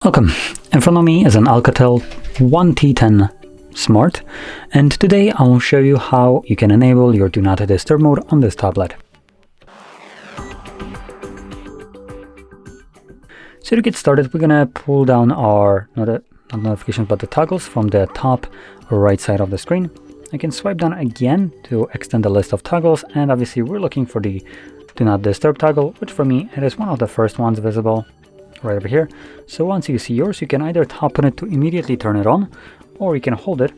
Welcome. In front of me is an ALCATEL 1T10 Smart, and today I will show you how you can enable your Do Not Disturb mode on this tablet. So to get started, we're gonna pull down our not notifications but the toggles from the top right side of the screen. You can swipe down again to extend the list of toggles, and obviously we're looking for the Do Not Disturb toggle, which for me it is one of the first ones visible right over here. So once you see yours, you can either tap on it to immediately turn it on, or you can hold it,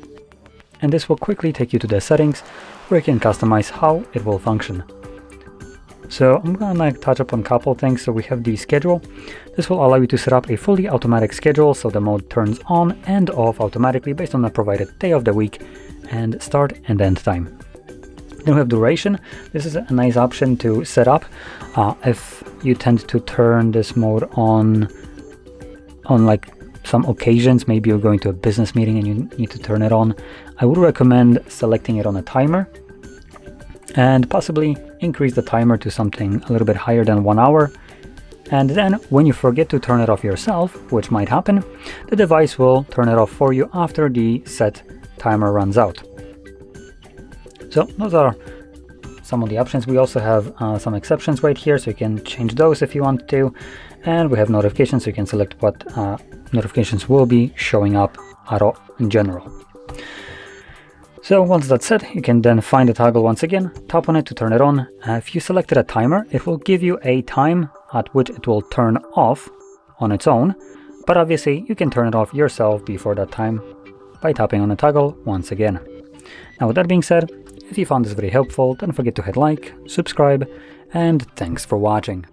and this will quickly take you to the settings where you can customize how it will function. So I'm gonna touch upon a couple things. So we have the schedule. This will allow you to set up a fully automatic schedule, so the mode turns on and off automatically based on the provided day of the week and start and end time. Then we have duration. This is a nice option to set up if you tend to turn this mode on like some occasions. Maybe you're going to a business meeting and you need to turn it on. I would recommend selecting it on a timer and possibly increase the timer to something a little bit higher than 1 hour. And then when you forget to turn it off yourself, which might happen, the device will turn it off for you after the set timer runs out. So those are some of the options. We also have some exceptions right here, so you can change those if you want to. And we have notifications, so you can select what notifications will be showing up in general. So once that's set, you can then find the toggle once again, tap on it to turn it on. If you selected a timer, it will give you a time at which it will turn off on its own, but obviously you can turn it off yourself before that time by tapping on the toggle once again. Now with that being said, if you found this very helpful, don't forget to hit like, subscribe, and thanks for watching.